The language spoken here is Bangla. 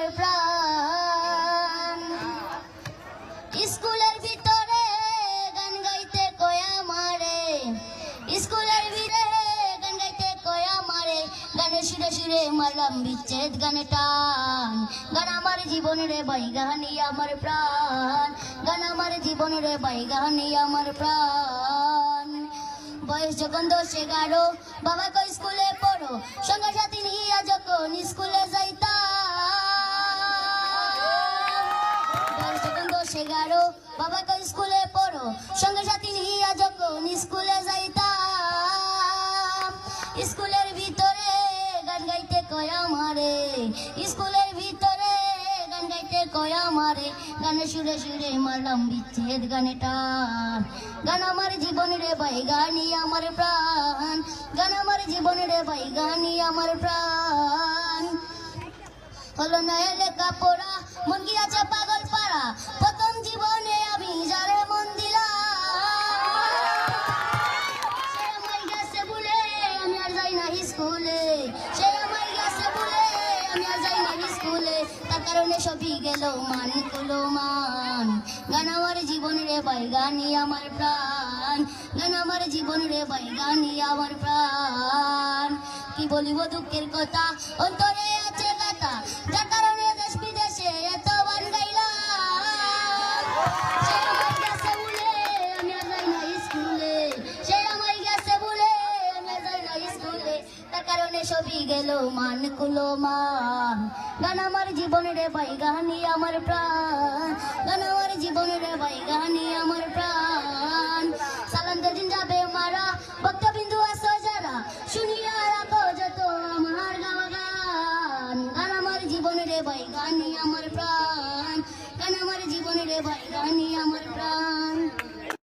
আমার প্রাণ। স্কুলের ভিতরে গান গাইতে কয় আমারে, স্কুলের ভিতরে গান গাইতে কয় আমারে, গানের সুরে সুরে মারলাম বিচ্ছেদ গানে টান। গান আমার জীবন রে ভাই, গানই আমার প্রাণ, গান আমার জীবন রে ভাই, গানই আমার প্রাণ। বয়স যখন 10-11, বাবা কই স্কুলে পড়ো, সঙ্গে সাথী নিয়া যখন স্কুলে যাইতাম। বয়স যখন 10-11, বাবা কই স্কুলে পড়ো, সঙ্গে সাথী নিয়া যখন স্কুলে যাইতাম। স্কুলের ভিতরে গান গাইতে কয় আমারে, স্কুলের ভিতরে গান গাইতে কয় আমারে, গানে সুরে সুরে মারলাম বিচ্ছেদ গানে টান। গান আমার জীবন রে ভাই, গানই আমার প্রাণ, গান আমার জীবন রে ভাই, গানই আমার প্রাণ। হলো না লেখাপড়া, মন গিয়াছে পাগল পাড়া, প্রথম জীবনে আমি যারে মন দিলাম, সে আমায় গেছে ভুলে আমি আর যাই না স্কুলে, সে আমায় গেছে ভুলে আমি আর যাই না স্কুলে, তার কারণে সবই গেল মান কুলো মান। গান আমার জীবন রে ভাই, গানই আমার প্রাণ, গান আমার জীবন রে ভাই, গানই আমার প্রাণ। কি বলিব দুঃখের কথা, অন্তরে আছে কথা, যার কারণে দেশ বিদেশে এত গান গাইলাম। সে আমায় গেছে ভুলে আমি আর যাই না স্কুলে, সে আমায় গেছে ভুলে আমি আর যাই না স্কুলে, তার কারণে সবই গেল মান কুলো মান। গান আমার জীবন রে ভাই, গানই আমার প্রাণ, গান আমার জীবন রে ভাই, গানই আমার প্রাণ। সালাম দিন যাবে মারা, ভক্তবিন্দু আসো যারা, শুনিয়া রাখো যত আমার গাওয়া গান। গান আমার জীবন রে ভাই, গানই আমার প্রাণ, গান আমার জীবন রে ভাই, গানই আমার প্রাণ।